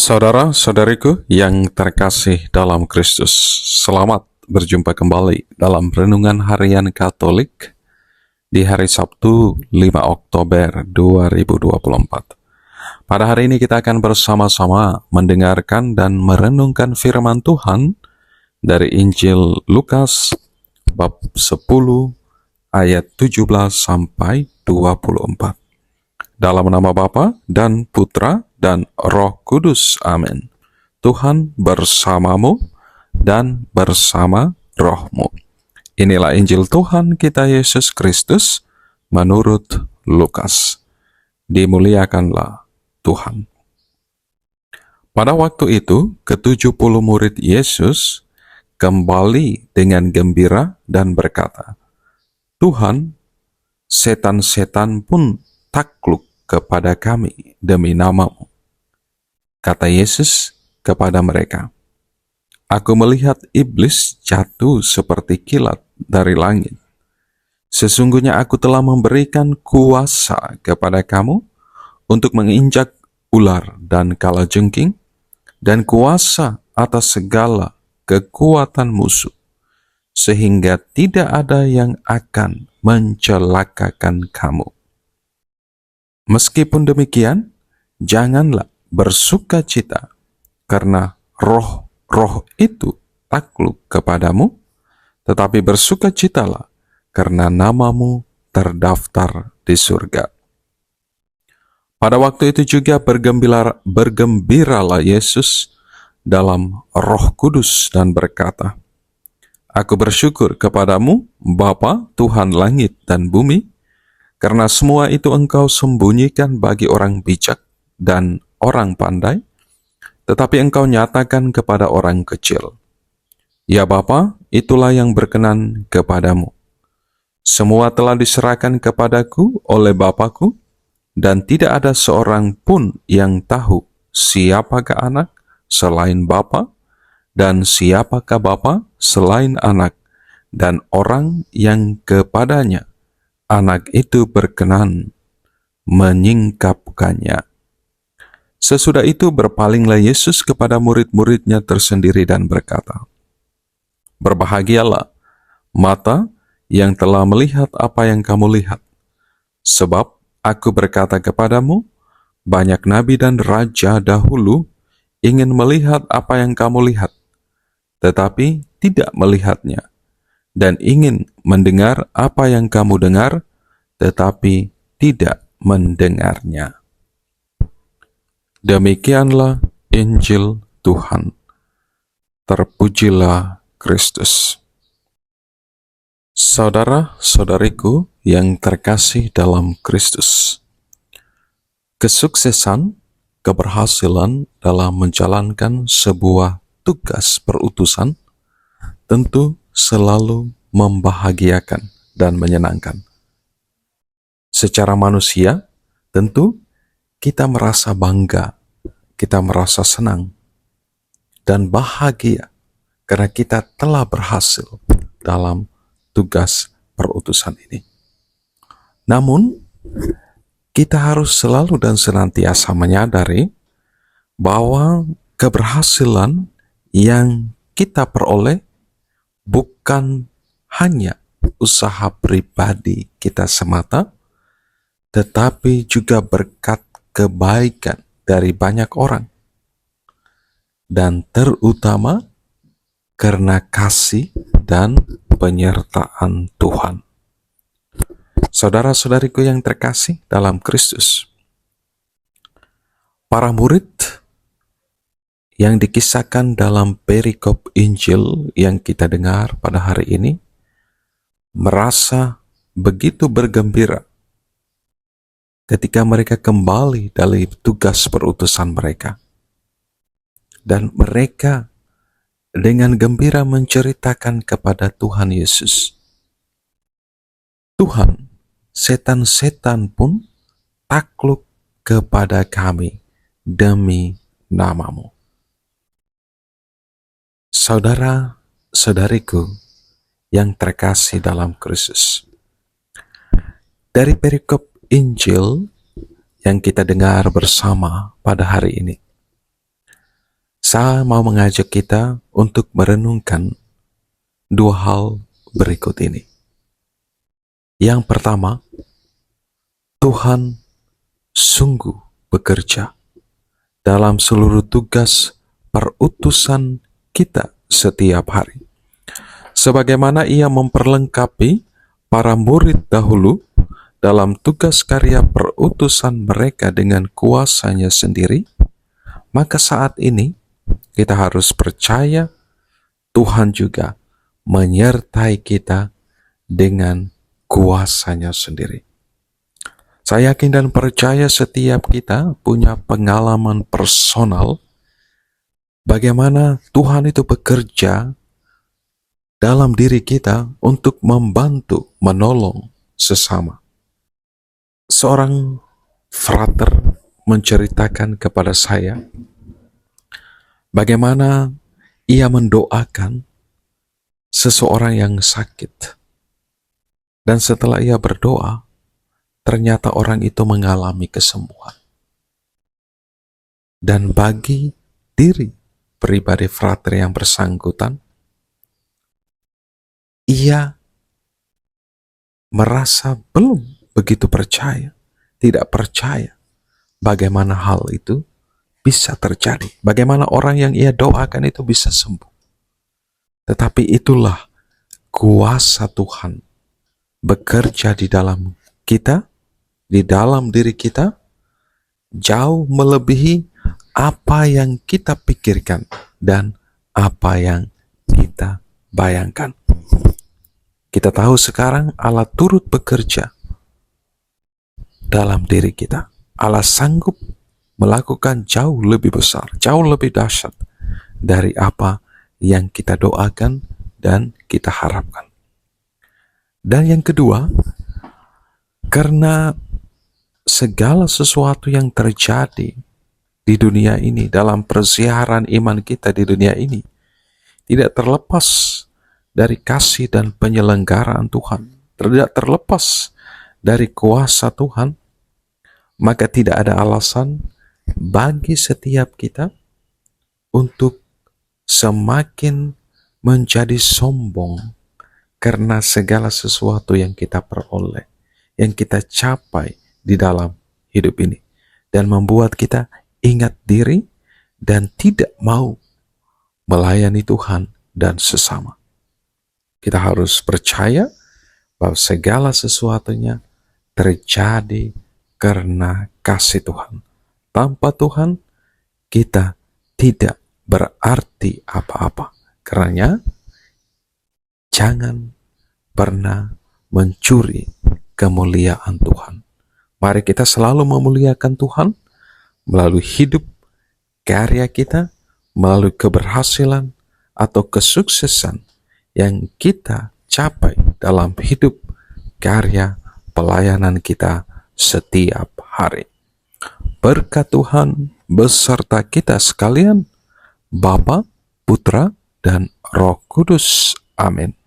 Saudara-saudariku yang terkasih dalam Kristus, selamat berjumpa kembali dalam Renungan Harian Katolik di hari Sabtu 5 Oktober 2024. Pada hari ini kita akan bersama-sama mendengarkan dan merenungkan firman Tuhan dari Injil Lukas bab 10 ayat 17 sampai 24. Dalam nama Bapa dan Putra dan Roh Kudus. Amin. Tuhan bersamamu dan bersama rohmu. Inilah Injil Tuhan kita Yesus Kristus menurut Lukas. Dimuliakanlah Tuhan. Pada waktu itu, ke-70 murid Yesus kembali dengan gembira dan berkata, "Tuhan, setan-setan pun takluk kepada kami demi nama-Mu." Kata Yesus kepada mereka, "Aku melihat iblis jatuh seperti kilat dari langit. Sesungguhnya aku telah memberikan kuasa kepada kamu untuk menginjak ular dan kalajengking, dan kuasa atas segala kekuatan musuh, sehingga tidak ada yang akan mencelakakan kamu. Meskipun demikian, janganlah bersukacita karena roh-roh itu takluk kepadamu, tetapi bersukacitalah karena namamu terdaftar di surga." Pada waktu itu juga bergembiralah Yesus dalam Roh Kudus dan berkata, "Aku bersyukur kepadamu, Bapa, Tuhan langit dan bumi, karena semua itu Engkau sembunyikan bagi orang bijak dan orang pandai, tetapi Engkau nyatakan kepada orang kecil. Ya Bapa, itulah yang berkenan kepadamu. Semua telah diserahkan kepadaku oleh Bapa-Ku, dan tidak ada seorang pun yang tahu siapakah anak selain Bapa, dan siapakah Bapa selain anak, dan orang yang kepadanya anak itu berkenan menyingkapkannya." Sesudah itu berpalinglah Yesus kepada murid-muridnya tersendiri dan berkata, "Berbahagialah mata yang telah melihat apa yang kamu lihat. Sebab aku berkata kepadamu, banyak nabi dan raja dahulu ingin melihat apa yang kamu lihat, tetapi tidak melihatnya, dan ingin mendengar apa yang kamu dengar, tetapi tidak mendengarnya." Demikianlah Injil Tuhan. Terpujilah Kristus. Saudara-saudariku yang terkasih dalam Kristus, kesuksesan, keberhasilan dalam menjalankan sebuah tugas perutusan tentu selalu membahagiakan dan menyenangkan. Secara manusia, tentu kita merasa bangga, kita merasa senang, dan bahagia karena kita telah berhasil dalam tugas perutusan ini. Namun, kita harus selalu dan senantiasa menyadari bahwa keberhasilan yang kita peroleh bukan hanya usaha pribadi kita semata, tetapi juga berkat kebaikan dari banyak orang, dan terutama karena kasih dan penyertaan Tuhan. Saudara-saudariku yang terkasih dalam Kristus, para murid yang dikisahkan dalam perikop Injil yang kita dengar pada hari ini merasa begitu bergembira ketika mereka kembali dari tugas perutusan mereka. Dan mereka dengan gembira menceritakan kepada Tuhan Yesus, "Tuhan, setan-setan pun takluk kepada kami demi nama-Mu." Saudara-saudariku yang terkasih dalam Kristus, dari perikop Injil yang kita dengar bersama pada hari ini, Saya mau mengajak kita untuk merenungkan dua hal berikut ini. Yang pertama, Tuhan sungguh bekerja dalam seluruh tugas perutusan kita setiap hari. Sebagaimana Ia memperlengkapi para murid dahulu dalam tugas karya perutusan mereka dengan kuasanya sendiri, maka saat ini kita harus percaya Tuhan juga menyertai kita dengan kuasanya sendiri. Saya yakin dan percaya setiap kita punya pengalaman personal bagaimana Tuhan itu bekerja dalam diri kita untuk membantu, menolong sesama. Seorang frater menceritakan kepada saya bagaimana ia mendoakan seseorang yang sakit. Dan setelah ia berdoa, ternyata orang itu mengalami kesembuhan. Dan bagi diri pribadi frater yang bersangkutan, ia merasa belum begitu percaya, tidak percaya bagaimana hal itu bisa terjadi, bagaimana orang yang ia doakan itu bisa sembuh. Tetapi itulah kuasa Tuhan bekerja di dalam kita, di dalam diri kita, jauh melebihi apa yang kita pikirkan dan apa yang kita bayangkan. Kita tahu sekarang Allah turut bekerja dalam diri kita. Allah sanggup melakukan jauh lebih besar, jauh lebih dahsyat dari apa yang kita doakan dan kita harapkan. Dan yang kedua, karena segala sesuatu yang terjadi di dunia ini, dalam persiaran iman kita di dunia ini, tidak terlepas dari kasih dan penyelenggaraan Tuhan, tidak terlepas dari kuasa Tuhan, maka tidak ada alasan bagi setiap kita untuk semakin menjadi sombong karena segala sesuatu yang kita peroleh, yang kita capai di dalam hidup ini, dan membuat kita ingat diri dan tidak mau melayani Tuhan dan sesama. Kita harus percaya bahwa segala sesuatunya terjadi karena kasih Tuhan. Tanpa Tuhan, kita tidak berarti apa-apa. Karenanya, jangan pernah mencuri kemuliaan Tuhan. Mari kita selalu memuliakan Tuhan melalui hidup, karya kita, melalui keberhasilan atau kesuksesan yang kita capai dalam hidup, karya, pelayanan kita setiap hari. Berkat Tuhan beserta kita sekalian, Bapa, Putra, dan Roh Kudus. Amin.